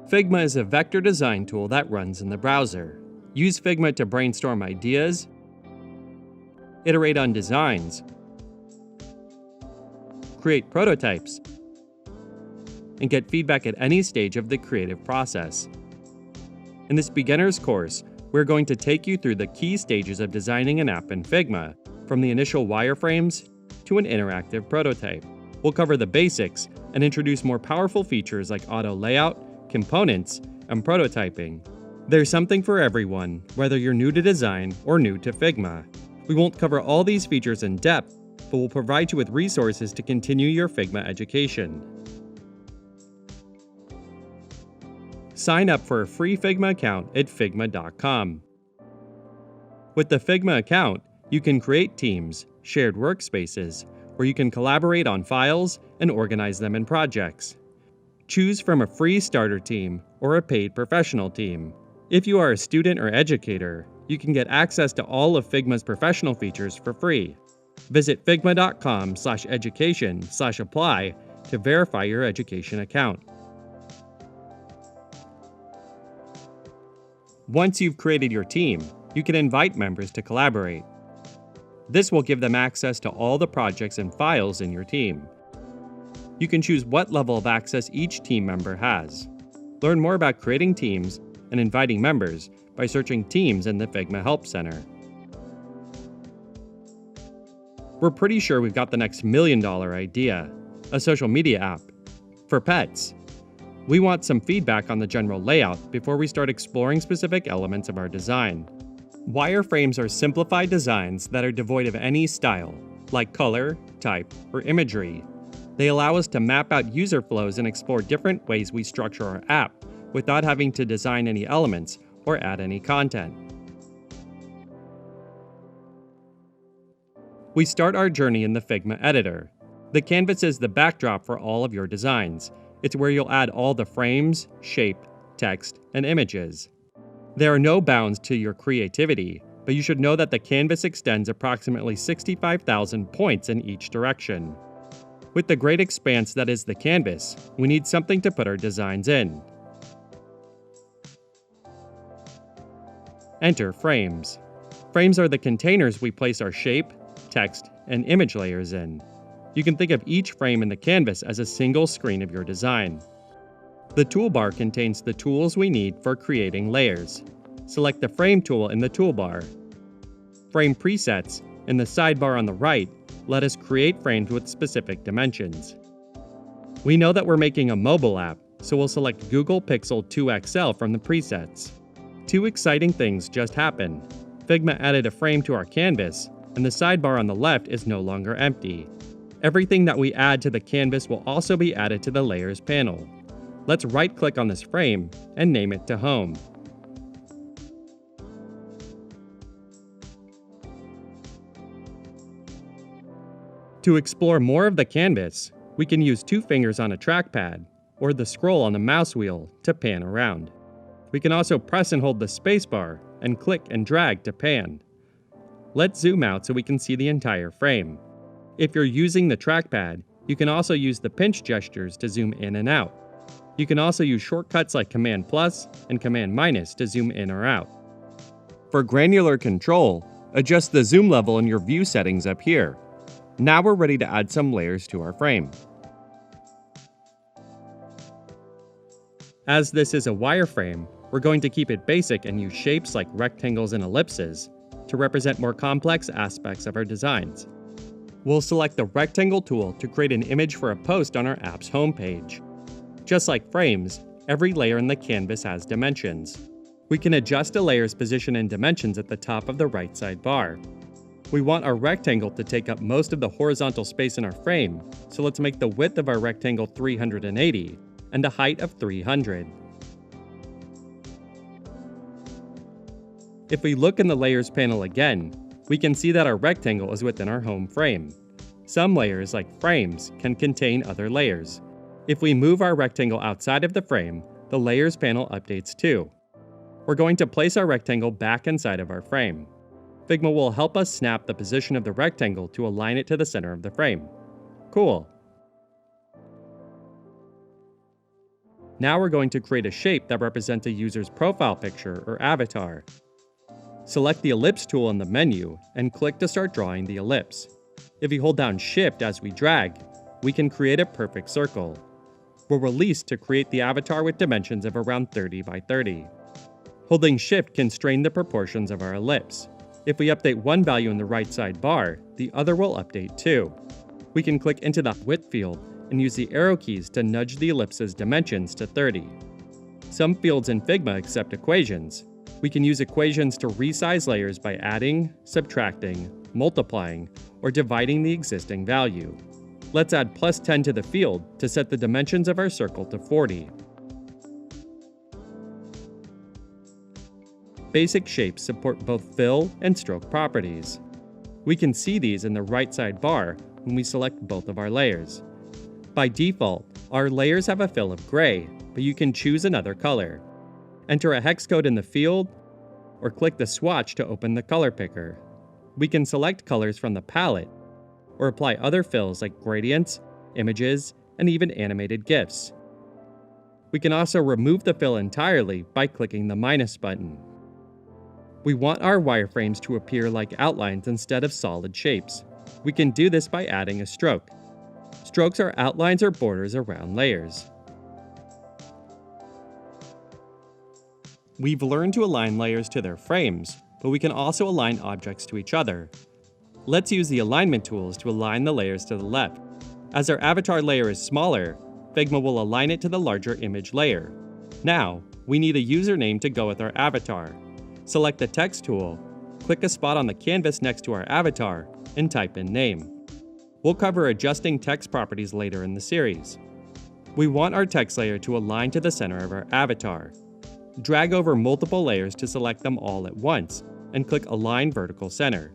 Figma is a vector design tool that runs in the browser. Use Figma to brainstorm ideas, iterate on designs, create prototypes, and get feedback at any stage of the creative process. In this beginner's course, we're going to take you through the key stages of designing an app in Figma, from the initial wireframes to an interactive prototype. We'll cover the basics and introduce more powerful features like auto layout, components, and prototyping. There's something for everyone, whether you're new to design or new to Figma. We won't cover all these features in depth, but we'll provide you with resources to continue your Figma education. Sign up for a free Figma account at figma.com. With the Figma account, you can create teams, shared workspaces, or you can collaborate on files and organize them in projects. Choose from a free starter team or a paid professional team. If you are a student or educator, you can get access to all of Figma's professional features for free. Visit figma.com/education/apply to verify your education account. Once you've created your team, you can invite members to collaborate. This will give them access to all the projects and files in your team. You can choose what level of access each team member has. Learn more about creating teams and inviting members by searching Teams in the Figma Help Center. We're pretty sure we've got the next million-dollar idea, a social media app for pets. We want some feedback on the general layout before we start exploring specific elements of our design. Wireframes are simplified designs that are devoid of any style, like color, type, or imagery. They allow us to map out user flows and explore different ways we structure our app without having to design any elements or add any content. We start our journey in the Figma editor. The canvas is the backdrop for all of your designs. It's where you'll add all the frames, shape, text, and images. There are no bounds to your creativity, but you should know that the canvas extends approximately 65,000 points in each direction. With the great expanse that is the canvas, we need something to put our designs in. Enter frames. Frames are the containers we place our shape, text, and image layers in. You can think of each frame in the canvas as a single screen of your design. The toolbar contains the tools we need for creating layers. Select the Frame tool in the toolbar. Frame presets in the sidebar on the right let us create frames with specific dimensions. We know that we're making a mobile app, so we'll select Google Pixel 2 XL from the presets. Two exciting things just happened. Figma added a frame to our canvas, and the sidebar on the left is no longer empty. Everything that we add to the canvas will also be added to the Layers panel. Let's right-click on this frame and name it to Home. To explore more of the canvas, we can use two fingers on a trackpad or the scroll on the mouse wheel to pan around. We can also press and hold the spacebar and click and drag to pan. Let's zoom out so we can see the entire frame. If you're using the trackpad, you can also use the pinch gestures to zoom in and out. You can also use shortcuts like Command+ and Command- to zoom in or out. For granular control, adjust the zoom level in your view settings up here. Now we're ready to add some layers to our frame. As this is a wireframe, we're going to keep it basic and use shapes like rectangles and ellipses to represent more complex aspects of our designs. We'll select the Rectangle tool to create an image for a post on our app's homepage. Just like frames, every layer in the canvas has dimensions. We can adjust a layer's position and dimensions at the top of the right side bar. We want our rectangle to take up most of the horizontal space in our frame, so let's make the width of our rectangle 380 and a height of 300. If we look in the Layers panel again, we can see that our rectangle is within our home frame. Some layers, like frames, can contain other layers. If we move our rectangle outside of the frame, the Layers panel updates too. We're going to place our rectangle back inside of our frame. Figma will help us snap the position of the rectangle to align it to the center of the frame. Cool. Now we're going to create a shape that represents a user's profile picture or avatar. Select the ellipse tool in the menu and click to start drawing the ellipse. If we hold down Shift as we drag, we can create a perfect circle. We'll release to create the avatar with dimensions of around 30 by 30. Holding Shift can strain the proportions of our ellipse. If we update one value in the right side bar, the other will update too. We can click into the width field and use the arrow keys to nudge the ellipse's dimensions to 30. Some fields in Figma accept equations. We can use equations to resize layers by adding, subtracting, multiplying, or dividing the existing value. Let's add +10 to the field to set the dimensions of our circle to 40. Basic shapes support both fill and stroke properties. We can see these in the right side bar when we select both of our layers. By default, our layers have a fill of gray, but you can choose another color. Enter a hex code in the field, or click the swatch to open the color picker. We can select colors from the palette, or apply other fills like gradients, images, and even animated GIFs. We can also remove the fill entirely by clicking the minus button. We want our wireframes to appear like outlines instead of solid shapes. We can do this by adding a stroke. Strokes are outlines or borders around layers. We've learned to align layers to their frames, but we can also align objects to each other. Let's use the alignment tools to align the layers to the left. As our avatar layer is smaller, Figma will align it to the larger image layer. Now, we need a username to go with our avatar. Select the text tool, click a spot on the canvas next to our avatar, and type in name. We'll cover adjusting text properties later in the series. We want our text layer to align to the center of our avatar. Drag over multiple layers to select them all at once, and click Align Vertical Center.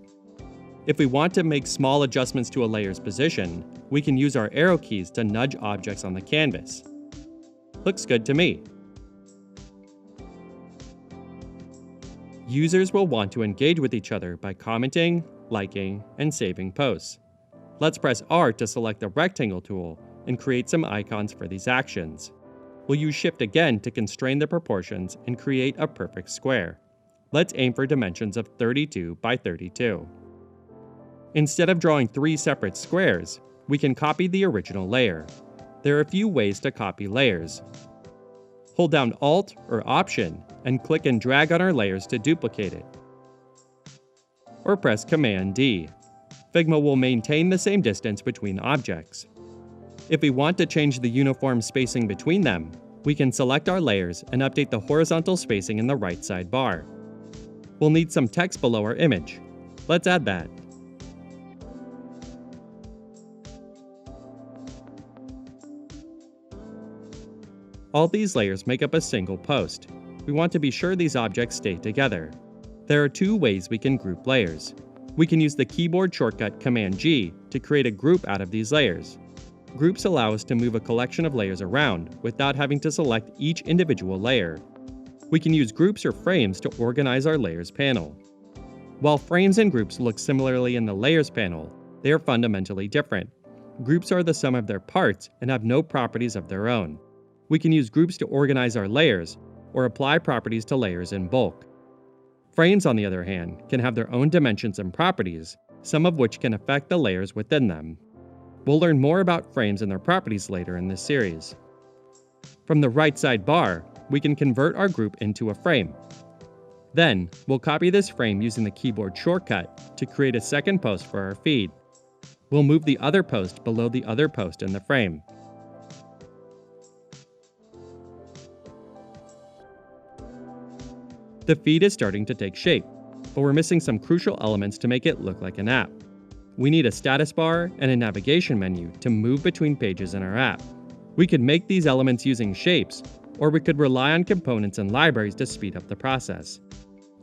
If we want to make small adjustments to a layer's position, we can use our arrow keys to nudge objects on the canvas. Looks good to me. Users will want to engage with each other by commenting, liking, and saving posts. Let's press R to select the rectangle tool and create some icons for these actions. We'll use Shift again to constrain the proportions and create a perfect square. Let's aim for dimensions of 32 by 32. Instead of drawing 3 separate squares, we can copy the original layer. There are a few ways to copy layers. Hold down Alt or Option and click and drag on our layers to duplicate it. Or press Command D. Figma will maintain the same distance between objects. If we want to change the uniform spacing between them, we can select our layers and update the horizontal spacing in the right side bar. We'll need some text below our image. Let's add that. All these layers make up a single post. We want to be sure these objects stay together. There are 2 ways we can group layers. We can use the keyboard shortcut Command G to create a group out of these layers. Groups allow us to move a collection of layers around without having to select each individual layer. We can use groups or frames to organize our layers panel. While frames and groups look similarly in the layers panel, they are fundamentally different. Groups are the sum of their parts and have no properties of their own. We can use groups to organize our layers or apply properties to layers in bulk. Frames, on the other hand, can have their own dimensions and properties, some of which can affect the layers within them. We'll learn more about frames and their properties later in this series. From the right side bar, we can convert our group into a frame. Then, we'll copy this frame using the keyboard shortcut to create a second post for our feed. We'll move the other post below the other post in the frame. The feed is starting to take shape, but we're missing some crucial elements to make it look like an app. We need a status bar and a navigation menu to move between pages in our app. We could make these elements using shapes, or we could rely on components and libraries to speed up the process.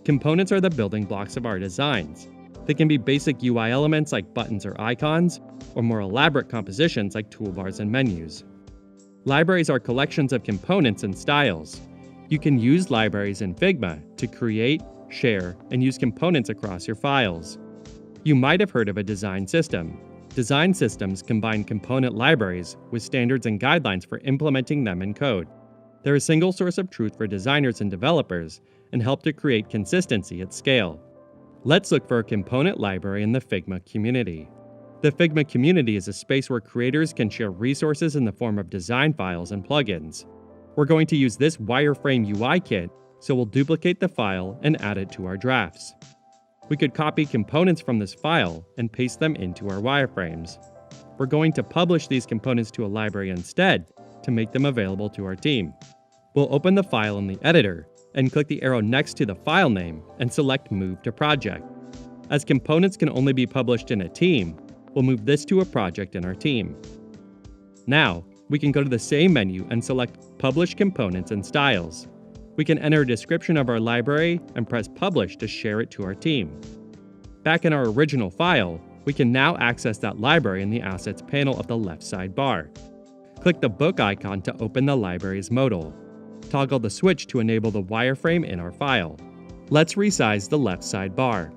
Components are the building blocks of our designs. They can be basic UI elements like buttons or icons, or more elaborate compositions like toolbars and menus. Libraries are collections of components and styles. You can use libraries in Figma to create, share, and use components across your files. You might have heard of a design system. Design systems combine component libraries with standards and guidelines for implementing them in code. They're a single source of truth for designers and developers and help to create consistency at scale. Let's look for a component library in the Figma community. The Figma community is a space where creators can share resources in the form of design files and plugins. We're going to use this wireframe UI kit, so we'll duplicate the file and add it to our drafts. We could copy components from this file and paste them into our wireframes. We're going to publish these components to a library instead to make them available to our team. We'll open the file in the editor and click the arrow next to the file name and select Move to Project. As components can only be published in a team, we'll move this to a project in our team. Now, we can go to the same menu and select Publish Components and Styles. We can enter a description of our library and press Publish to share it to our team. Back in our original file, we can now access that library in the Assets panel of the left sidebar. Click the book icon to open the library's modal. Toggle the switch to enable the wireframe in our file. Let's resize the left sidebar.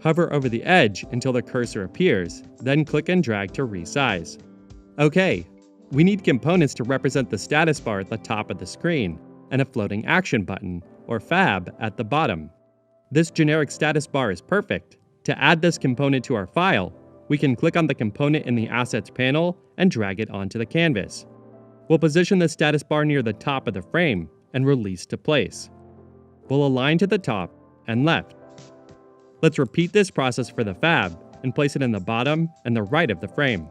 Hover over the edge until the cursor appears, then click and drag to resize. Okay, we need components to represent the status bar at the top of the screen and a floating action button, or FAB, at the bottom. This generic status bar is perfect. To add this component to our file, we can click on the component in the Assets panel and drag it onto the canvas. We'll position the status bar near the top of the frame and release to place. We'll align to the top and left. Let's repeat this process for the FAB and place it in the bottom and the right of the frame.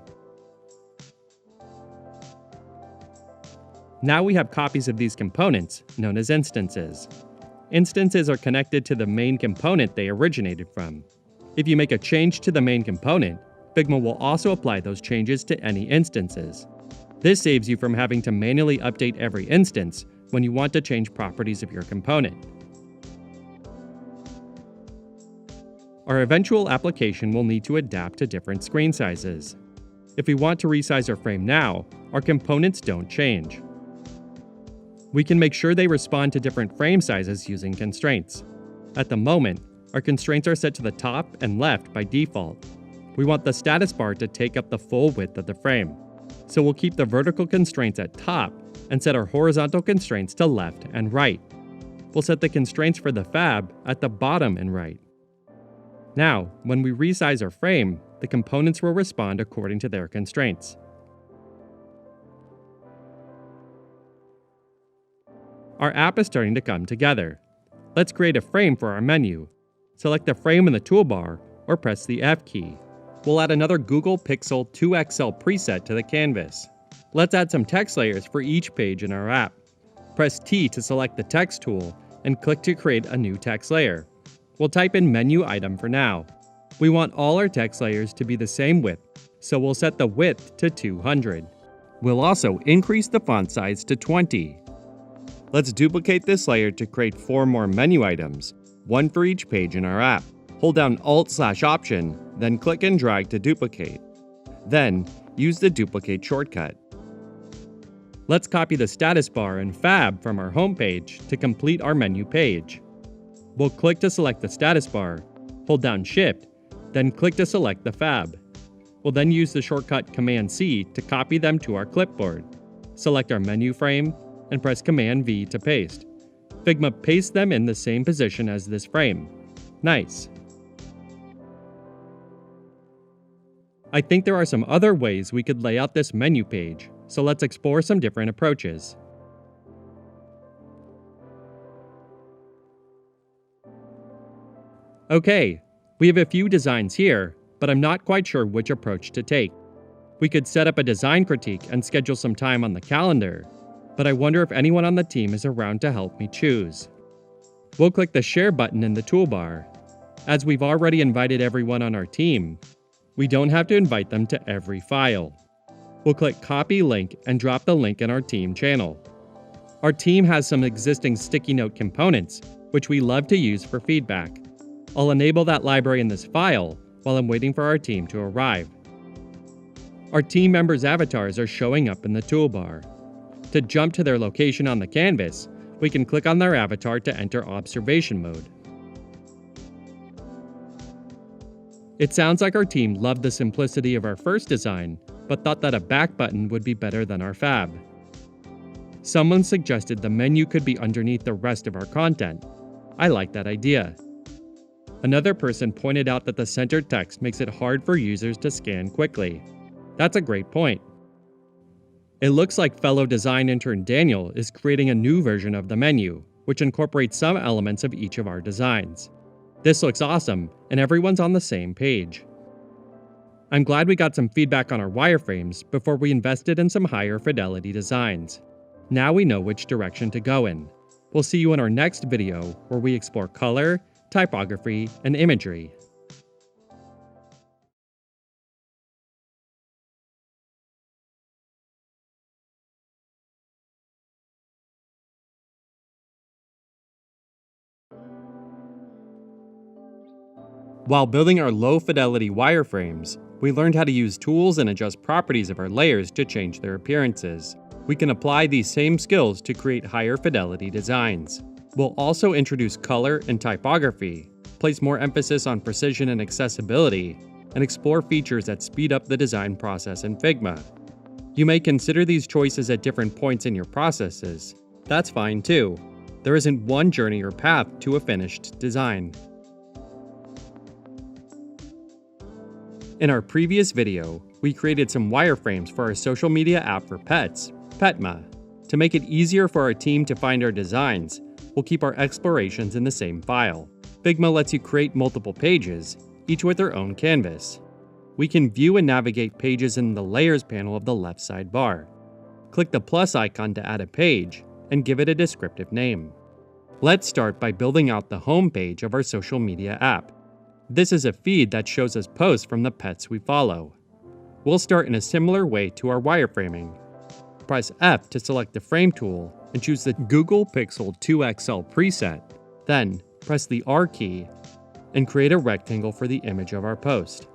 Now we have copies of these components, known as instances. Instances are connected to the main component they originated from. If you make a change to the main component, Figma will also apply those changes to any instances. This saves you from having to manually update every instance when you want to change properties of your component. Our eventual application will need to adapt to different screen sizes. If we want to resize our frame now, our components don't change. We can make sure they respond to different frame sizes using constraints. At the moment, our constraints are set to the top and left by default. We want the status bar to take up the full width of the frame. So we'll keep the vertical constraints at top and set our horizontal constraints to left and right. We'll set the constraints for the FAB at the bottom and right. Now, when we resize our frame, the components will respond according to their constraints. Our app is starting to come together. Let's create a frame for our menu. Select the frame in the toolbar or press the F key. We'll add another Google Pixel 2XL preset to the canvas. Let's add some text layers for each page in our app. Press T to select the text tool and click to create a new text layer. We'll type in menu item for now. We want all our text layers to be the same width, so we'll set the width to 200. We'll also increase the font size to 20. Let's duplicate this layer to create 4 more menu items, one for each page in our app. Hold down Alt/Option, then click and drag to duplicate. Then, use the duplicate shortcut. Let's copy the status bar and FAB from our home page to complete our menu page. We'll click to select the status bar, hold down Shift, then click to select the FAB. We'll then use the shortcut Command-C to copy them to our clipboard. Select our menu frame, and press Command-V to paste. Figma pastes them in the same position as this frame. Nice. I think there are some other ways we could lay out this menu page, so let's explore some different approaches. Okay, we have a few designs here, but I'm not quite sure which approach to take. We could set up a design critique and schedule some time on the calendar, but I wonder if anyone on the team is around to help me choose. We'll click the Share button in the toolbar. As we've already invited everyone on our team, we don't have to invite them to every file. We'll click Copy Link and drop the link in our team channel. Our team has some existing sticky note components, which we love to use for feedback. I'll enable that library in this file while I'm waiting for our team to arrive. Our team members' avatars are showing up in the toolbar. To jump to their location on the canvas, we can click on their avatar to enter observation mode. It sounds like our team loved the simplicity of our first design, but thought that a back button would be better than our FAB. Someone suggested the menu could be underneath the rest of our content. I like that idea. Another person pointed out that the centered text makes it hard for users to scan quickly. That's a great point. It looks like fellow design intern Daniel is creating a new version of the menu, which incorporates some elements of each of our designs. This looks awesome, and everyone's on the same page. I'm glad we got some feedback on our wireframes before we invested in some higher fidelity designs. Now we know which direction to go in. We'll see you in our next video where we explore color, typography, and imagery. While building our low-fidelity wireframes, we learned how to use tools and adjust properties of our layers to change their appearances. We can apply these same skills to create higher-fidelity designs. We'll also introduce color and typography, place more emphasis on precision and accessibility, and explore features that speed up the design process in Figma. You may consider these choices at different points in your processes. That's fine too. There isn't one journey or path to a finished design. In our previous video, we created some wireframes for our social media app for pets, Figma. To make it easier for our team to find our designs, we'll keep our explorations in the same file. Figma lets you create multiple pages, each with their own canvas. We can view and navigate pages in the Layers panel of the left sidebar. Click the plus icon to add a page, and give it a descriptive name. Let's start by building out the home page of our social media app. This is a feed that shows us posts from the pets we follow. We'll start in a similar way to our wireframing. Press F to select the Frame tool and choose the Google Pixel 2 XL preset. Then, press the R key and create a rectangle for the image of our post.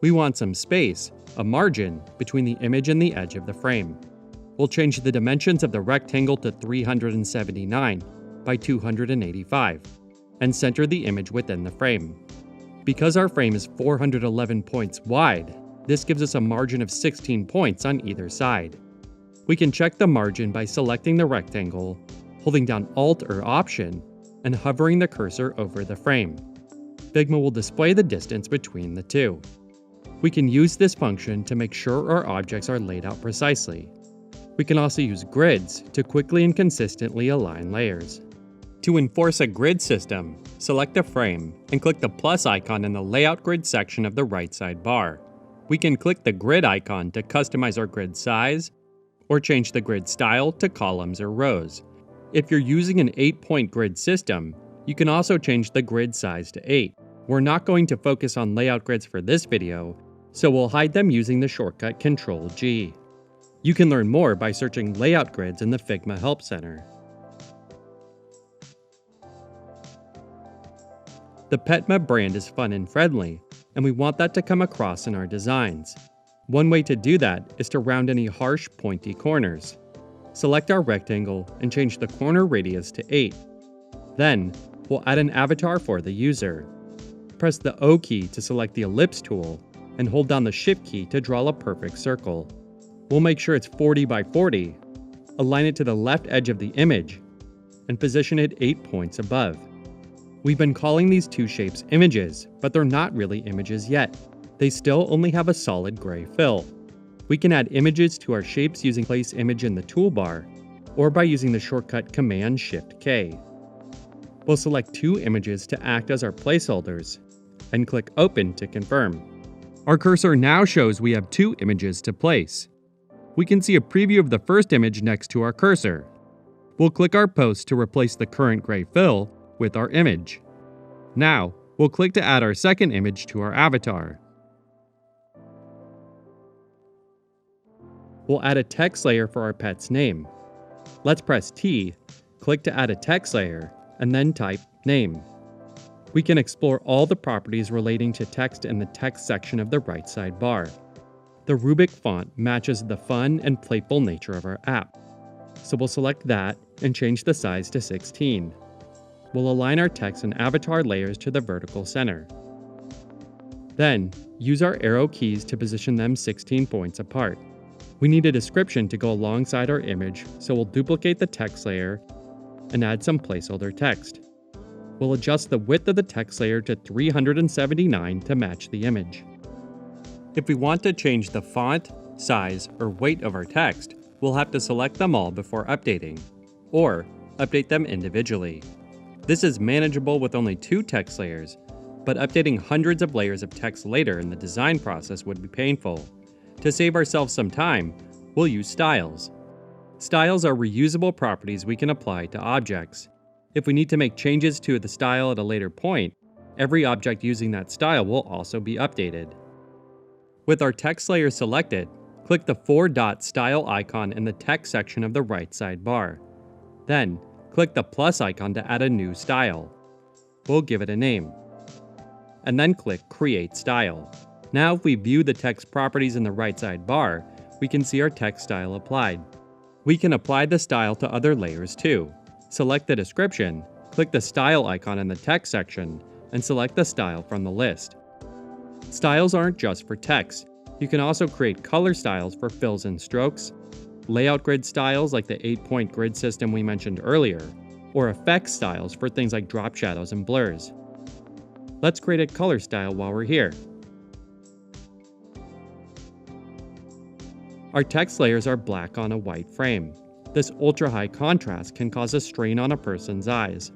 We want some space, a margin, between the image and the edge of the frame. We'll change the dimensions of the rectangle to 379 by 285 and center the image within the frame. Because our frame is 411 points wide, this gives us a margin of 16 points on either side. We can check the margin by selecting the rectangle, holding down Alt or Option, and hovering the cursor over the frame. Figma will display the distance between the two. We can use this function to make sure our objects are laid out precisely. We can also use grids to quickly and consistently align layers. To enforce a grid system, select a frame and click the plus icon in the Layout Grid section of the right sidebar. We can click the grid icon to customize our grid size, or change the grid style to columns or rows. If you're using an 8-point grid system, you can also change the grid size to 8. We're not going to focus on layout grids for this video, so we'll hide them using the shortcut Ctrl-G. You can learn more by searching layout grids in the Figma Help Center. The Figma brand is fun and friendly, and we want that to come across in our designs. One way to do that is to round any harsh, pointy corners. Select our rectangle and change the corner radius to 8. Then, we'll add an avatar for the user. Press the O key to select the ellipse tool, and hold down the Shift key to draw a perfect circle. We'll make sure it's 40 by 40, align it to the left edge of the image, and position it 8 points above. We've been calling these two shapes images, but they're not really images yet. They still only have a solid gray fill. We can add images to our shapes using Place Image in the toolbar, or by using the shortcut Command-Shift-K. We'll select 2 images to act as our placeholders, and click Open to confirm. Our cursor now shows we have 2 images to place. We can see a preview of the first image next to our cursor. We'll click our post to replace the current gray fill with our image. Now, we'll click to add our second image to our avatar. We'll add a text layer for our pet's name. Let's press T, click to add a text layer, and then type name. We can explore all the properties relating to text in the text section of the right sidebar. The Rubik font matches the fun and playful nature of our app, so we'll select that and change the size to 16. We'll align our text and avatar layers to the vertical center. Then, use our arrow keys to position them 16 points apart. We need a description to go alongside our image, so we'll duplicate the text layer and add some placeholder text. We'll adjust the width of the text layer to 379 to match the image. If we want to change the font, size, or weight of our text, we'll have to select them all before updating, or update them individually. This is manageable with only 2 text layers, but updating hundreds of layers of text later in the design process would be painful. To save ourselves some time, we'll use styles. Styles are reusable properties we can apply to objects. If we need to make changes to the style at a later point, every object using that style will also be updated. With our text layer selected, click the 4-dot style icon in the text section of the right sidebar. Then, click the plus icon to add a new style. We'll give it a name. And then click Create Style. Now if we view the text properties in the right sidebar, we can see our text style applied. We can apply the style to other layers too. Select the description, click the style icon in the text section, and select the style from the list. Styles aren't just for text. You can also create color styles for fills and strokes, layout grid styles like the 8-point grid system we mentioned earlier, or effects styles for things like drop shadows and blurs. Let's create a color style while we're here. Our text layers are black on a white frame. This ultra-high contrast can cause a strain on a person's eyes.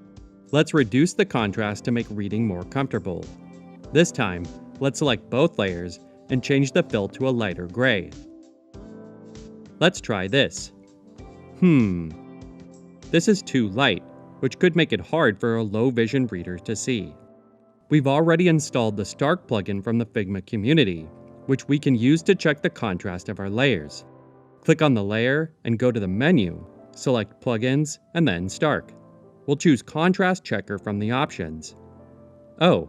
Let's reduce the contrast to make reading more comfortable. This time, let's select both layers and change the fill to a lighter gray. Let's try this. This is too light, which could make it hard for a low-vision reader to see. We've already installed the Stark plugin from the Figma community, which we can use to check the contrast of our layers. Click on the layer and go to the menu, select Plugins, and then Stark. We'll choose Contrast Checker from the options. Oh,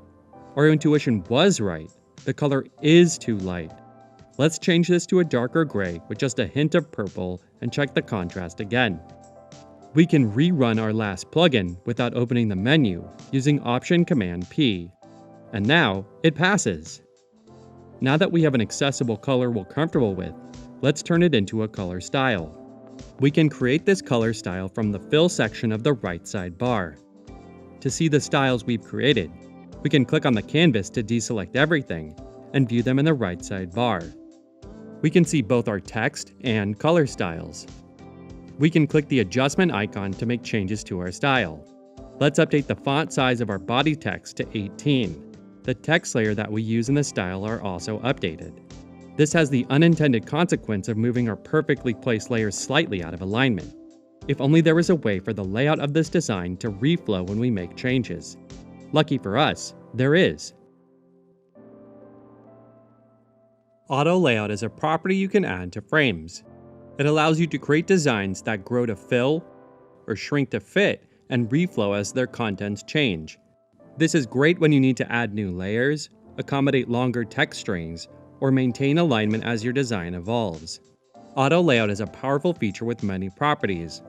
our intuition was right. The color is too light. Let's change this to a darker gray with just a hint of purple and check the contrast again. We can rerun our last plugin without opening the menu using Option Command P. And now it passes. Now that we have an accessible color we're comfortable with, let's turn it into a color style. We can create this color style from the Fill section of the right sidebar. To see the styles we've created, we can click on the canvas to deselect everything and view them in the right sidebar. We can see both our text and color styles. We can click the adjustment icon to make changes to our style. Let's update the font size of our body text to 18. The text layer that we use in the style are also updated. This has the unintended consequence of moving our perfectly placed layers slightly out of alignment. If only there was a way for the layout of this design to reflow when we make changes. Lucky for us, there is. Auto layout is a property you can add to frames. It allows you to create designs that grow to fill or shrink to fit and reflow as their contents change. This is great when you need to add new layers, accommodate longer text strings, or maintain alignment as your design evolves. Auto layout is a powerful feature with many properties.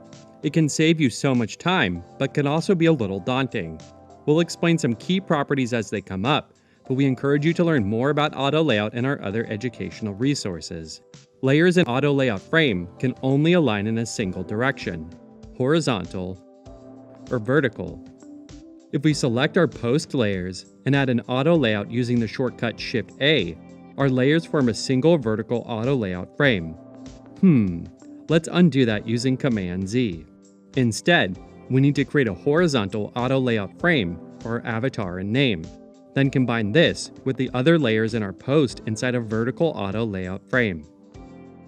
It can save you so much time, but can also be a little daunting. We'll explain some key properties as they come up, but we encourage you to learn more about auto layout in our other educational resources. Layers in auto layout frame can only align in a single direction, horizontal or vertical. If we select our post layers and add an auto layout using the shortcut Shift-A, our layers form a single vertical auto layout frame. Let's undo that using Command-Z. Instead, we need to create a horizontal auto layout frame for our avatar and name. Then combine this with the other layers in our post inside a vertical auto layout frame.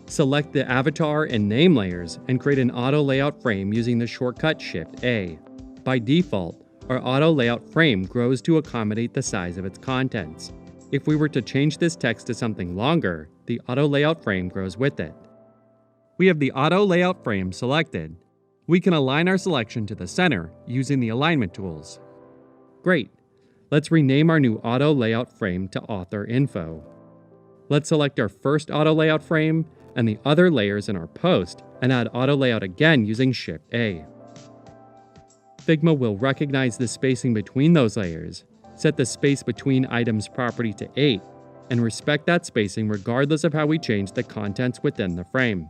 Select the avatar and name layers and create an auto layout frame using the shortcut Shift-A. By default, our auto layout frame grows to accommodate the size of its contents. If we were to change this text to something longer, the auto layout frame grows with it. We have the auto layout frame selected. We can align our selection to the center using the alignment tools. Great! Let's rename our new auto layout frame to Author Info. Let's select our first auto layout frame and the other layers in our post and add auto layout again using Shift-A. Figma will recognize the spacing between those layers, Set the space between items property to 8, and respect that spacing regardless of how we change the contents within the frame.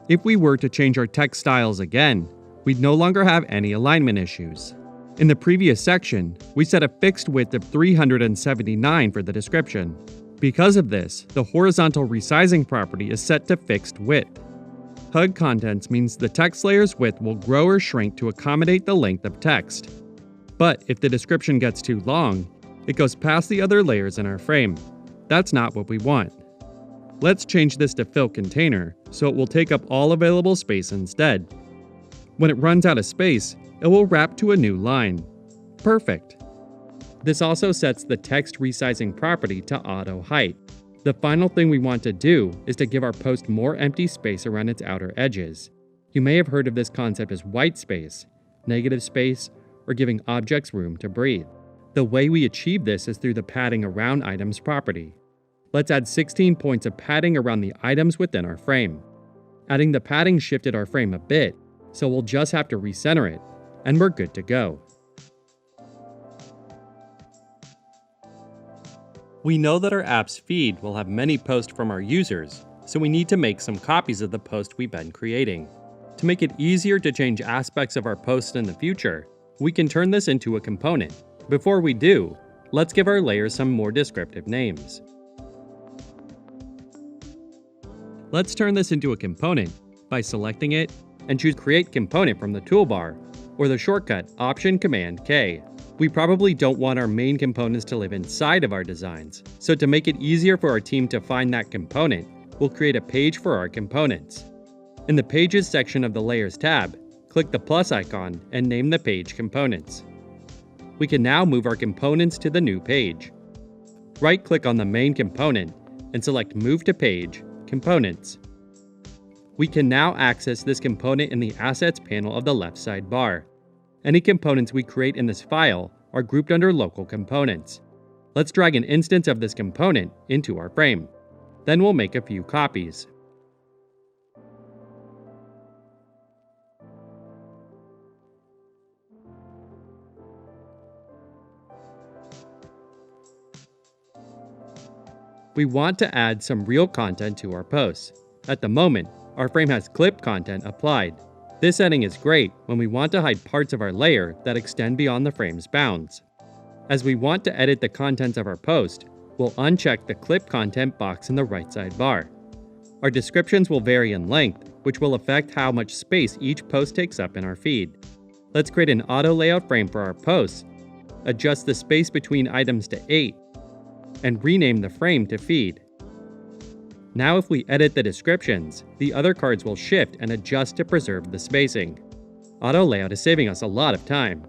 If we were to change our text styles again, we'd no longer have any alignment issues. In the previous section, we set a fixed width of 379 for the description. Because of this, the horizontal resizing property is set to fixed width. HUD contents means the text layer's width will grow or shrink to accommodate the length of text. But if the description gets too long, it goes past the other layers in our frame. That's not what we want. Let's change this to fill container so it will take up all available space instead. When it runs out of space, it will wrap to a new line. Perfect. This also sets the text resizing property to auto height. The final thing we want to do is to give our post more empty space around its outer edges. You may have heard of this concept as white space, negative space, or giving objects room to breathe. The way we achieve this is through the padding around items property. Let's add 16 points of padding around the items within our frame. Adding the padding shifted our frame a bit, so we'll just have to recenter it, and we're good to go. We know that our app's feed will have many posts from our users, so we need to make some copies of the post we've been creating. To make it easier to change aspects of our post in the future, we can turn this into a component. Before we do, let's give our layer some more descriptive names. Let's turn this into a component by selecting it and choose Create Component from the toolbar, or the shortcut Option-Command-K. We probably don't want our main components to live inside of our designs, so to make it easier for our team to find that component, we'll create a page for our components. In the Pages section of the Layers tab, click the plus icon and name the page Components. We can now move our components to the new page. Right-click on the main component and select Move to Page, Components. We can now access this component in the Assets panel of the left sidebar. Any components we create in this file are grouped under Local Components. Let's drag an instance of this component into our frame. Then we'll make a few copies. We want to add some real content to our posts. At the moment, our frame has clip content applied. This setting is great when we want to hide parts of our layer that extend beyond the frame's bounds. As we want to edit the contents of our post, we'll uncheck the Clip Content box in the right sidebar. Our descriptions will vary in length, which will affect how much space each post takes up in our feed. Let's create an auto layout frame for our posts, adjust the space between items to 8, and rename the frame to Feed. Now if we edit the descriptions, the other cards will shift and adjust to preserve the spacing. Auto layout is saving us a lot of time.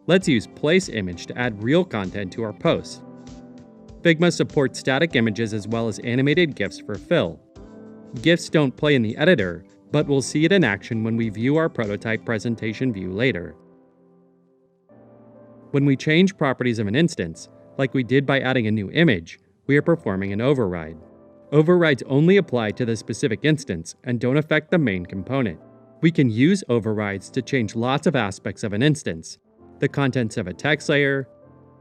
Let's use Place Image to add real content to our post. Figma supports static images as well as animated GIFs for fill. GIFs don't play in the editor, but we'll see it in action when we view our prototype presentation view later. When we change properties of an instance, like we did by adding a new image, we are performing an override. Overrides only apply to the specific instance and don't affect the main component. We can use overrides to change lots of aspects of an instance: the contents of a text layer,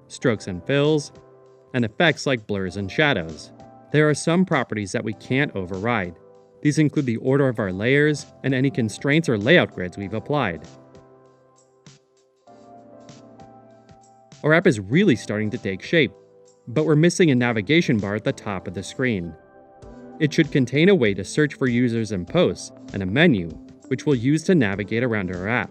strokes and fills, and effects like blurs and shadows. There are some properties that we can't override. These include the order of our layers and any constraints or layout grids we've applied. Our app is really starting to take shape, but we're missing a navigation bar at the top of the screen. It should contain a way to search for users and posts, and a menu, which we'll use to navigate around our app.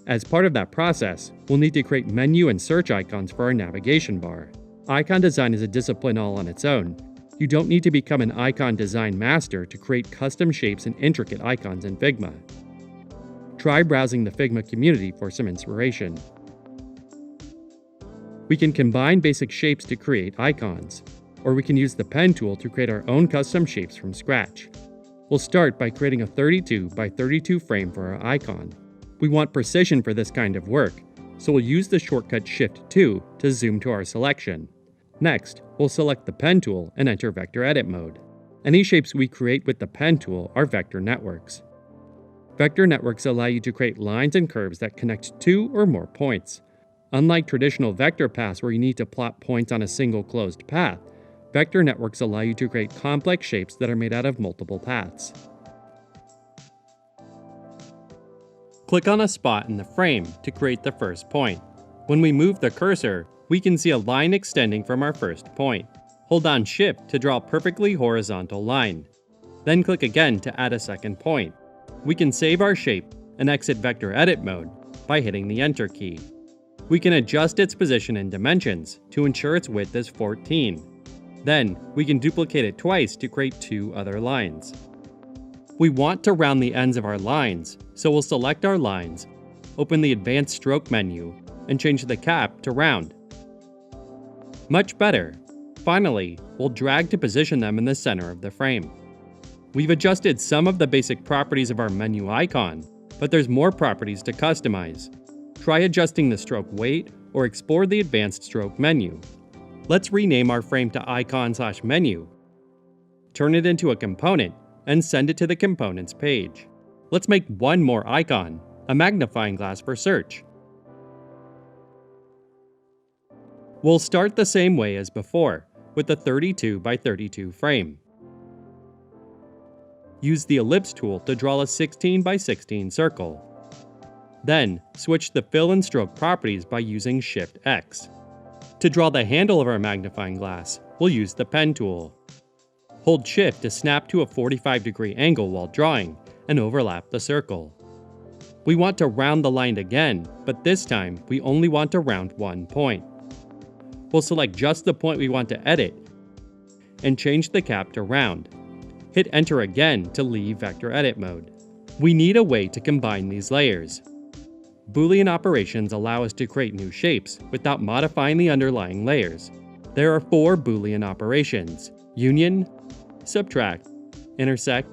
As part of that process, we'll need to create menu and search icons for our navigation bar. Icon design is a discipline all on its own. You don't need to become an icon design master to create custom shapes and intricate icons in Figma. Try browsing the Figma community for some inspiration. We can combine basic shapes to create icons, or we can use the pen tool to create our own custom shapes from scratch. We'll start by creating a 32 by 32 frame for our icon. We want precision for this kind of work, so we'll use the shortcut Shift-2 to zoom to our selection. Next, we'll select the pen tool and enter vector edit mode. Any shapes we create with the pen tool are vector networks. Vector networks allow you to create lines and curves that connect two or more points. Unlike traditional vector paths where you need to plot points on a single closed path, vector networks allow you to create complex shapes that are made out of multiple paths. Click on a spot in the frame to create the first point. When we move the cursor, we can see a line extending from our first point. Hold down Shift to draw a perfectly horizontal line. Then click again to add a second point. We can save our shape and exit vector edit mode by hitting the Enter key. We can adjust its position and dimensions to ensure its width is 14. Then, we can duplicate it twice to create two other lines. We want to round the ends of our lines, so we'll select our lines, open the Advanced Stroke menu, and change the cap to round. Much better. Finally, we'll drag to position them in the center of the frame. We've adjusted some of the basic properties of our menu icon, but there's more properties to customize. Try adjusting the stroke weight or explore the Advanced Stroke menu. Let's rename our frame to icon/menu, turn it into a component, and send it to the Components page. Let's make one more icon, a magnifying glass for search. We'll start the same way as before, with the 32 by 32 frame. Use the ellipse tool to draw a 16 by 16 circle. Then, switch the fill and stroke properties by using Shift-X. To draw the handle of our magnifying glass, we'll use the pen tool. Hold Shift to snap to a 45-degree angle while drawing, and overlap the circle. We want to round the line again, but this time we only want to round one point. We'll select just the point we want to edit, and change the cap to round. Hit Enter again to leave vector edit mode. We need a way to combine these layers. Boolean operations allow us to create new shapes without modifying the underlying layers. There are 4 Boolean operations: union, subtract, intersect,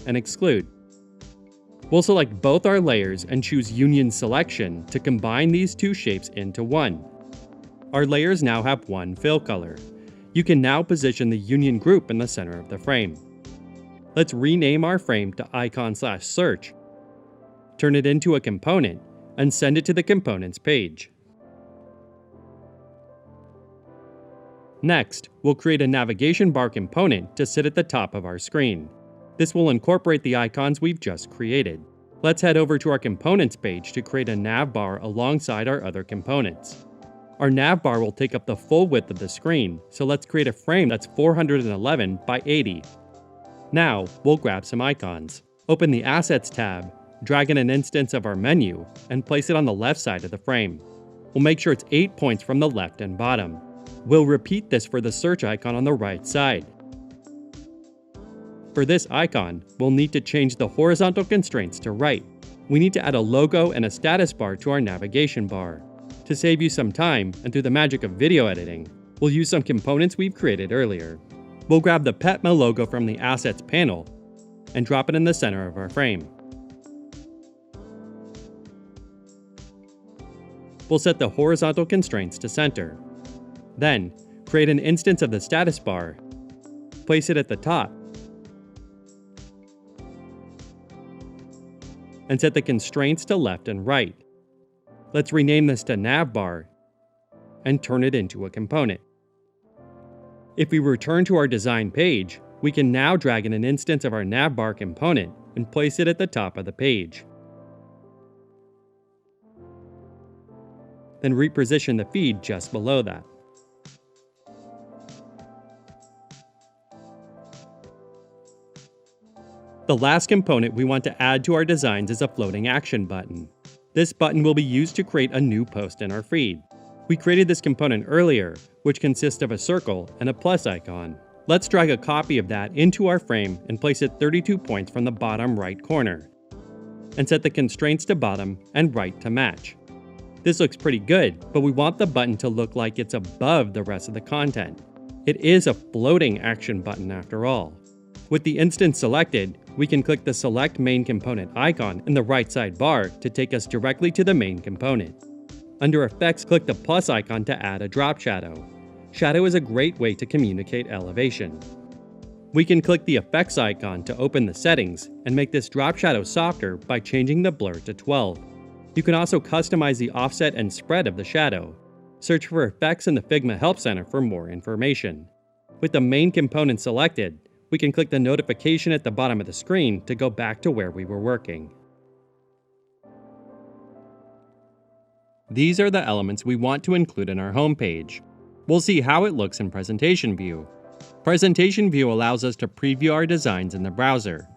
and exclude. We'll select both our layers and choose Union Selection to combine these two shapes into one. Our layers now have one fill color. You can now position the union group in the center of the frame. Let's rename our frame to icon/search, turn it into a component, and send it to the Components page. Next, we'll create a navigation bar component to sit at the top of our screen. This will incorporate the icons we've just created. Let's head over to our Components page to create a nav bar alongside our other components. Our nav bar will take up the full width of the screen, so let's create a frame that's 411 by 80. Now, we'll grab some icons. Open the Assets tab, drag in an instance of our menu, and place it on the left side of the frame. We'll make sure it's 8 points from the left and bottom. We'll repeat this for the search icon on the right side. For this icon, we'll need to change the horizontal constraints to right. We need to add a logo and a status bar to our navigation bar. To save you some time, and through the magic of video editing, we'll use some components we've created earlier. We'll grab the Petma logo from the Assets panel and drop it in the center of our frame. We'll set the horizontal constraints to center. Then, create an instance of the status bar, place it at the top, and set the constraints to left and right. Let's rename this to navbar and turn it into a component. If we return to our design page, we can now drag in an instance of our navbar component and place it at the top of the page. Then reposition the feed just below that. The last component we want to add to our designs is a floating action button. This button will be used to create a new post in our feed. We created this component earlier, which consists of a circle and a plus icon. Let's drag a copy of that into our frame and place it 32 points from the bottom right corner, and set the constraints to bottom and right to match. This looks pretty good, but we want the button to look like it's above the rest of the content. It is a floating action button after all. With the instance selected, we can click the Select Main Component icon in the right side bar to take us directly to the main component. Under Effects, click the plus icon to add a drop shadow. Shadow is a great way to communicate elevation. We can click the effects icon to open the settings and make this drop shadow softer by changing the blur to 12. You can also customize the offset and spread of the shadow. Search for effects in the Figma Help Center for more information. With the main component selected, we can click the notification at the bottom of the screen to go back to where we were working. These are the elements we want to include in our homepage. We'll see how it looks in Presentation View. Presentation View allows us to preview our designs in the browser.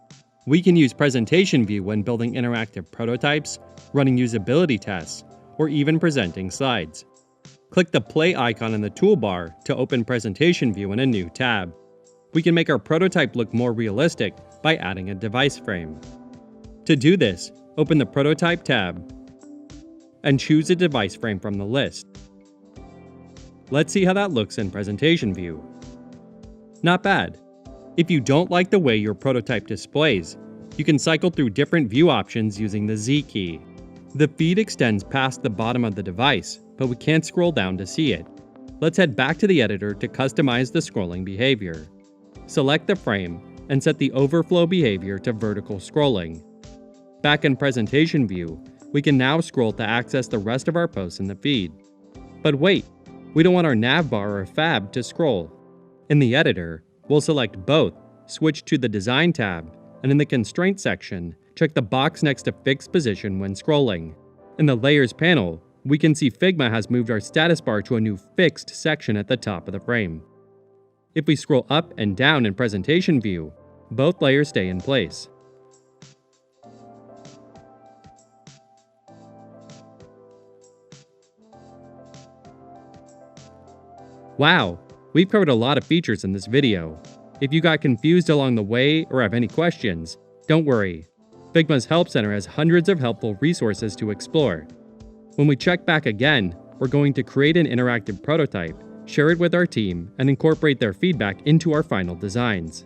We can use Presentation View when building interactive prototypes, running usability tests, or even presenting slides. Click the play icon in the toolbar to open Presentation View in a new tab. We can make our prototype look more realistic by adding a device frame. To do this, open the Prototype tab and choose a device frame from the list. Let's see how that looks in Presentation View. Not bad. If you don't like the way your prototype displays, you can cycle through different view options using the Z key. The feed extends past the bottom of the device, but we can't scroll down to see it. Let's head back to the editor to customize the scrolling behavior. Select the frame and set the overflow behavior to vertical scrolling. Back in Presentation View, we can now scroll to access the rest of our posts in the feed. But wait, we don't want our navbar or fab to scroll. In the editor, we'll select both, switch to the Design tab, and in the Constraint section, check the box next to Fixed Position when scrolling. In the Layers panel, we can see Figma has moved our status bar to a new Fixed section at the top of the frame. If we scroll up and down in Presentation View, both layers stay in place. Wow, we've covered a lot of features in this video. If you got confused along the way or have any questions, don't worry. Figma's Help Center has hundreds of helpful resources to explore. When we check back again, we're going to create an interactive prototype, share it with our team, and incorporate their feedback into our final designs.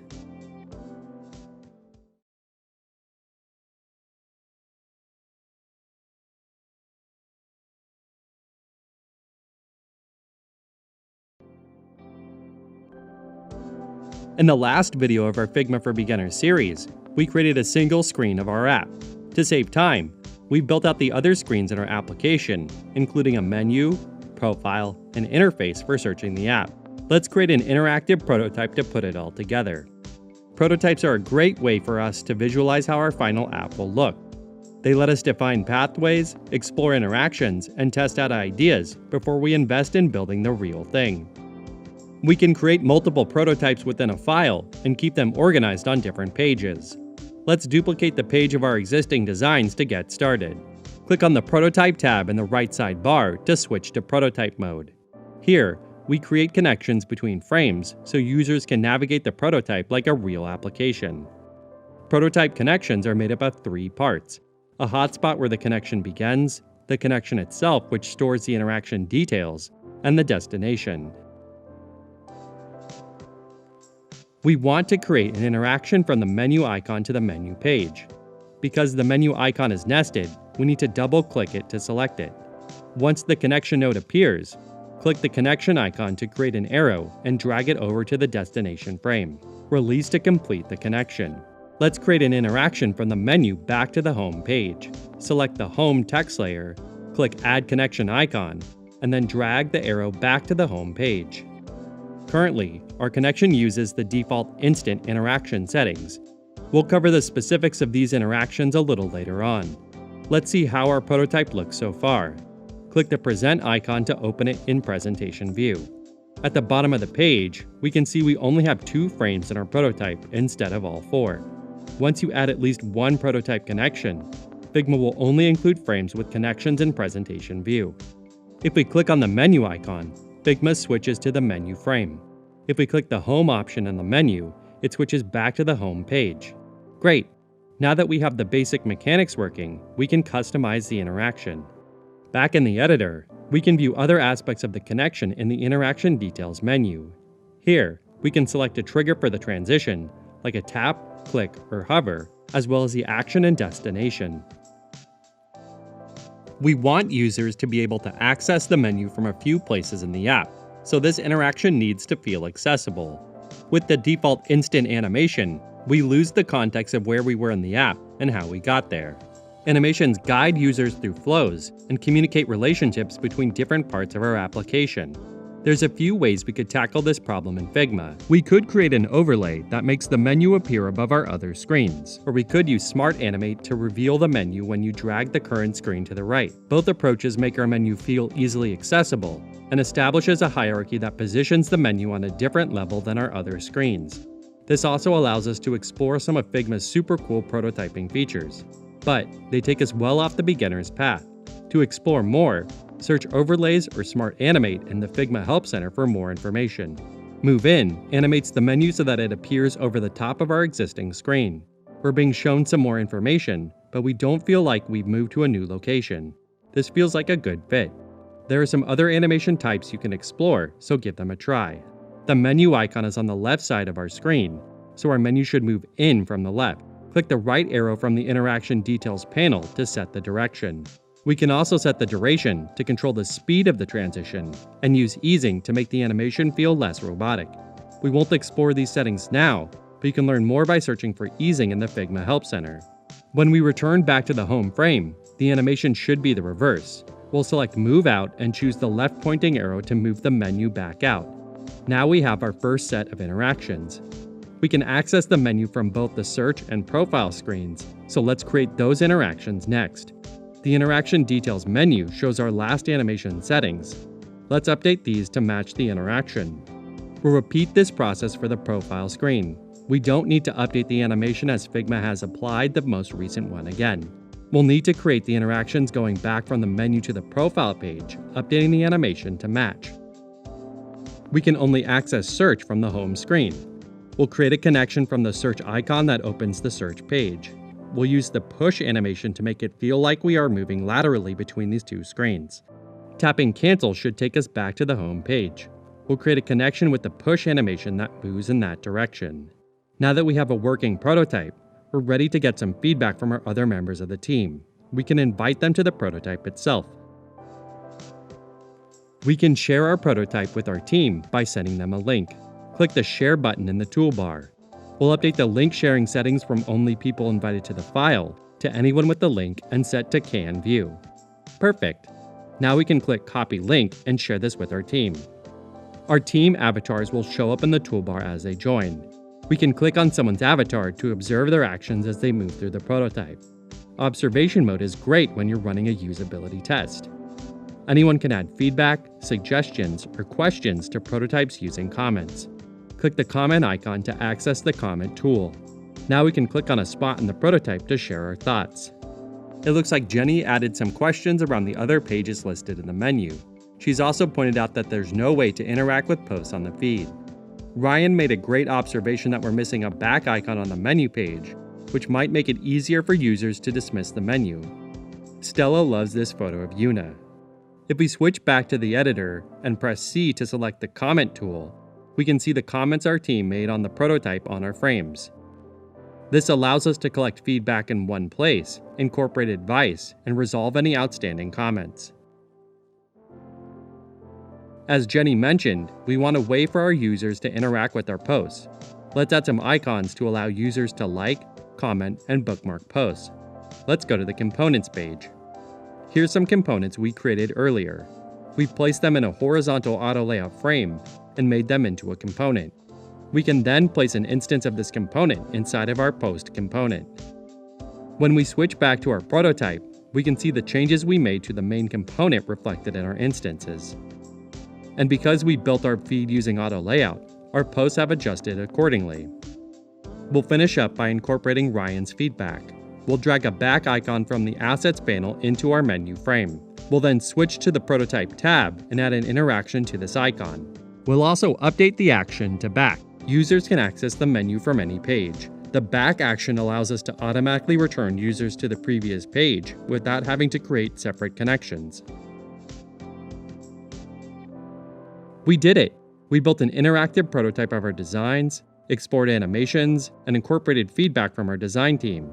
In the last video of our Figma for Beginners series, we created a single screen of our app. To save time, we built out the other screens in our application, including a menu, profile, and interface for searching the app. Let's create an interactive prototype to put it all together. Prototypes are a great way for us to visualize how our final app will look. They let us define pathways, explore interactions, and test out ideas before we invest in building the real thing. We can create multiple prototypes within a file and keep them organized on different pages. Let's duplicate the page of our existing designs to get started. Click on the Prototype tab in the right side bar to switch to prototype mode. Here, we create connections between frames so users can navigate the prototype like a real application. Prototype connections are made up of 3 parts: a hotspot where the connection begins, the connection itself which stores the interaction details, and the destination. We want to create an interaction from the menu icon to the menu page. Because the menu icon is nested, we need to double-click it to select it. Once the connection node appears, click the connection icon to create an arrow and drag it over to the destination frame. Release to complete the connection. Let's create an interaction from the menu back to the home page. Select the Home text layer, click Add Connection icon, and then drag the arrow back to the home page. Currently, our connection uses the default instant interaction settings. We'll cover the specifics of these interactions a little later on. Let's see how our prototype looks so far. Click the Present icon to open it in Presentation View. At the bottom of the page, we can see we only have 2 frames in our prototype instead of all 4. Once you add at least 1 prototype connection, Figma will only include frames with connections in Presentation View. If we click on the menu icon, Figma switches to the menu frame. If we click the Home option in the menu, it switches back to the home page. Great! Now that we have the basic mechanics working, we can customize the interaction. Back in the editor, we can view other aspects of the connection in the Interaction Details menu. Here, we can select a trigger for the transition, like a tap, click, or hover, as well as the action and destination. We want users to be able to access the menu from a few places in the app, so this interaction needs to feel accessible. With the default instant animation, we lose the context of where we were in the app and how we got there. Animations guide users through flows and communicate relationships between different parts of our application. There's a few ways we could tackle this problem in Figma. We could create an overlay that makes the menu appear above our other screens, or we could use Smart Animate to reveal the menu when you drag the current screen to the right. Both approaches make our menu feel easily accessible and establishes a hierarchy that positions the menu on a different level than our other screens. This also allows us to explore some of Figma's super cool prototyping features, but they take us well off the beginner's path. To explore more, search Overlays or Smart Animate in the Figma Help Center for more information. Move In animates the menu so that it appears over the top of our existing screen. We're being shown some more information, but we don't feel like we've moved to a new location. This feels like a good fit. There are some other animation types you can explore, so give them a try. The menu icon is on the left side of our screen, so our menu should move in from the left. Click the right arrow from the Interaction Details panel to set the direction. We can also set the duration to control the speed of the transition, and use easing to make the animation feel less robotic. We won't explore these settings now, but you can learn more by searching for easing in the Figma Help Center. When we return back to the home frame, the animation should be the reverse. We'll select Move Out and choose the left pointing arrow to move the menu back out. Now we have our first set of interactions. We can access the menu from both the search and profile screens, so let's create those interactions next. The Interaction Details menu shows our last animation settings. Let's update these to match the interaction. We'll repeat this process for the profile screen. We don't need to update the animation as Figma has applied the most recent one again. We'll need to create the interactions going back from the menu to the profile page, updating the animation to match. We can only access search from the home screen. We'll create a connection from the search icon that opens the search page. We'll use the push animation to make it feel like we are moving laterally between these two screens. Tapping Cancel should take us back to the home page. We'll create a connection with the push animation that moves in that direction. Now that we have a working prototype, we're ready to get some feedback from our other members of the team. We can invite them to the prototype itself. We can share our prototype with our team by sending them a link. Click the Share button in the toolbar. We'll update the link sharing settings from only people invited to the file to anyone with the link and set to Can View. Perfect. Now we can click Copy Link and share this with our team. Our team avatars will show up in the toolbar as they join. We can click on someone's avatar to observe their actions as they move through the prototype. Observation mode is great when you're running a usability test. Anyone can add feedback, suggestions, or questions to prototypes using comments. Click the comment icon to access the comment tool. Now we can click on a spot in the prototype to share our thoughts. It looks like Jenny added some questions around the other pages listed in the menu. She's also pointed out that there's no way to interact with posts on the feed. Ryan made a great observation that we're missing a back icon on the menu page, which might make it easier for users to dismiss the menu. Stella loves this photo of Yuna. If we switch back to the editor and press C to select the comment tool, we can see the comments our team made on the prototype on our frames. This allows us to collect feedback in one place, incorporate advice, and resolve any outstanding comments. As Jenny mentioned, we want a way for our users to interact with our posts. Let's add some icons to allow users to like, comment, and bookmark posts. Let's go to the Components page. Here's some components we created earlier. We've placed them in a horizontal auto layout frame and made them into a component. We can then place an instance of this component inside of our post component. When we switch back to our prototype, we can see the changes we made to the main component reflected in our instances. And because we built our feed using auto layout, our posts have adjusted accordingly. We'll finish up by incorporating Ryan's feedback. We'll drag a back icon from the Assets panel into our menu frame. We'll then switch to the Prototype tab and add an interaction to this icon. We'll also update the action to back. Users can access the menu from any page. The back action allows us to automatically return users to the previous page without having to create separate connections. We did it! We built an interactive prototype of our designs, explored animations, and incorporated feedback from our design team.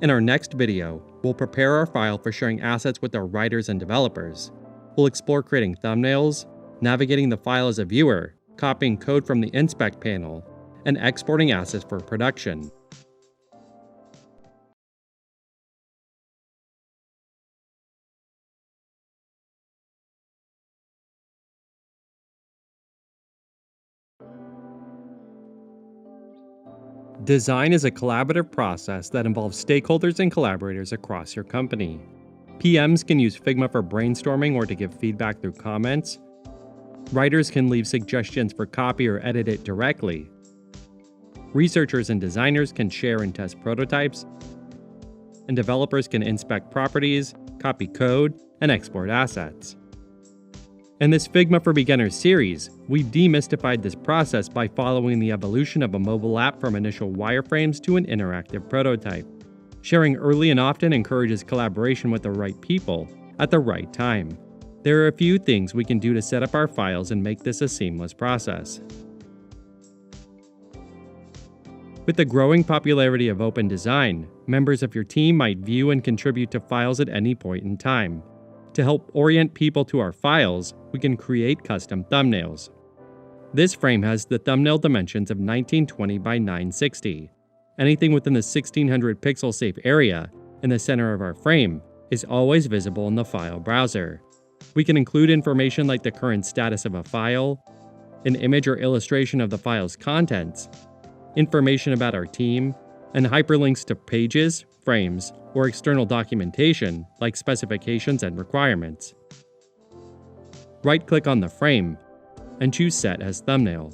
In our next video, we'll prepare our file for sharing assets with our writers and developers. We'll explore creating thumbnails, navigating the file as a viewer, copying code from the Inspect panel, and exporting assets for production. Design is a collaborative process that involves stakeholders and collaborators across your company. PMs can use Figma for brainstorming or to give feedback through comments. Writers can leave suggestions for copy or edit it directly. Researchers and designers can share and test prototypes. And developers can inspect properties, copy code, and export assets. In this Figma for Beginners series, we've demystified this process by following the evolution of a mobile app from initial wireframes to an interactive prototype. Sharing early and often encourages collaboration with the right people at the right time. There are a few things we can do to set up our files and make this a seamless process. With the growing popularity of open design, members of your team might view and contribute to files at any point in time. To help orient people to our files, we can create custom thumbnails. This frame has the thumbnail dimensions of 1920 by 960. Anything within the 1600 pixel safe area in the center of our frame is always visible in the file browser. We can include information like the current status of a file, an image or illustration of the file's contents, information about our team, and hyperlinks to pages, frames, or external documentation like specifications and requirements. Right-click on the frame and choose Set as Thumbnail.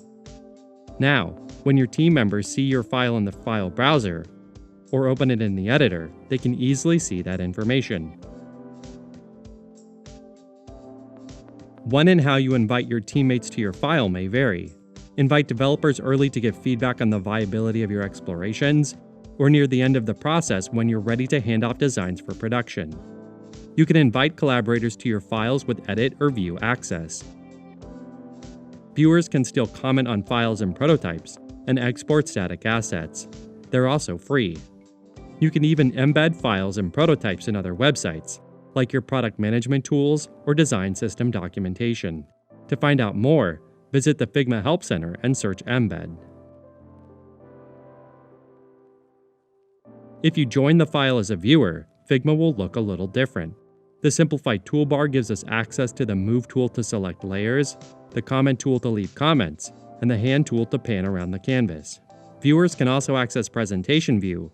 Now, when your team members see your file in the file browser or open it in the editor, they can easily see that information. When and how you invite your teammates to your file may vary. Invite developers early to give feedback on the viability of your explorations, or near the end of the process when you're ready to hand off designs for production. You can invite collaborators to your files with edit or view access. Viewers can still comment on files and prototypes and export static assets. They're also free. You can even embed files and prototypes in other websites, like your product management tools or design system documentation. To find out more, visit the Figma Help Center and search Embed. If you join the file as a viewer, Figma will look a little different. The simplified toolbar gives us access to the Move tool to select layers, the Comment tool to leave comments, and the Hand tool to pan around the canvas. Viewers can also access Presentation View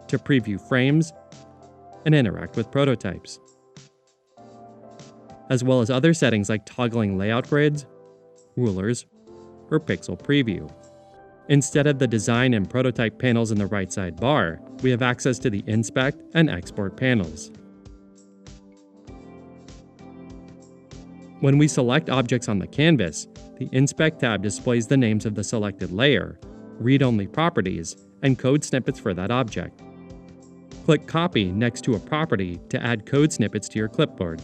to preview frames and interact with prototypes, as well as other settings like toggling layout grids, rulers, or pixel preview. Instead of the design and prototype panels in the right side bar, we have access to the Inspect and Export panels. When we select objects on the canvas, the Inspect tab displays the names of the selected layer, read-only properties, and code snippets for that object. Click Copy next to a property to add code snippets to your clipboard.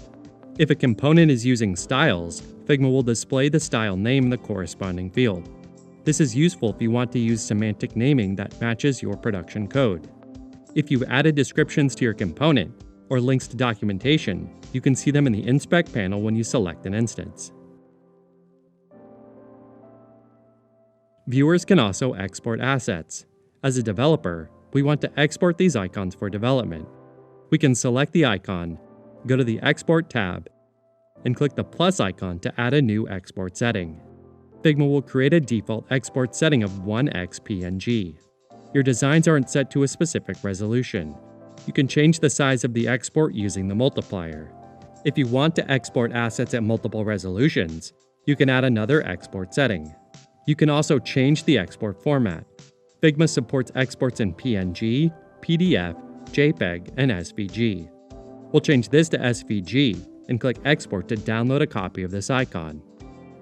If a component is using styles, Figma will display the style name in the corresponding field. This is useful if you want to use semantic naming that matches your production code. If you've added descriptions to your component or links to documentation, you can see them in the Inspect panel when you select an instance. Viewers can also export assets. As a developer, we want to export these icons for development. We can select the icon, go to the Export tab, and click the plus icon to add a new export setting. Figma will create a default export setting of 1x PNG. Your designs aren't set to a specific resolution. You can change the size of the export using the multiplier. If you want to export assets at multiple resolutions, you can add another export setting. You can also change the export format. Figma supports exports in PNG, PDF, JPEG, and SVG. We'll change this to SVG and click Export to download a copy of this icon.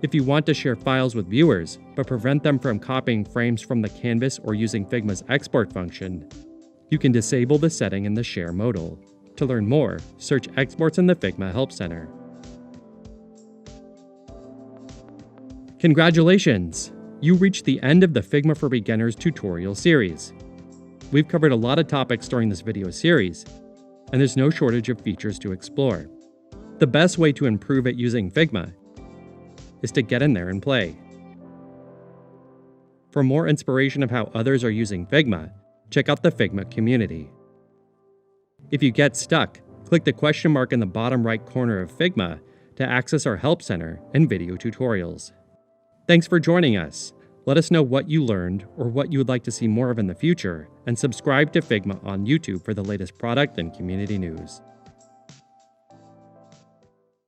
If you want to share files with viewers, but prevent them from copying frames from the canvas or using Figma's export function, you can disable the setting in the Share modal. To learn more, search Exports in the Figma Help Center. Congratulations! You reached the end of the Figma for Beginners tutorial series. We've covered a lot of topics during this video series, and there's no shortage of features to explore. The best way to improve at using Figma is to get in there and play. For more inspiration of how others are using Figma, check out the Figma community. If you get stuck, click the question mark in the bottom right corner of Figma to access our Help Center and video tutorials. Thanks for joining us. Let us know what you learned or what you would like to see more of in the future, and subscribe to Figma on YouTube for the latest product and community news.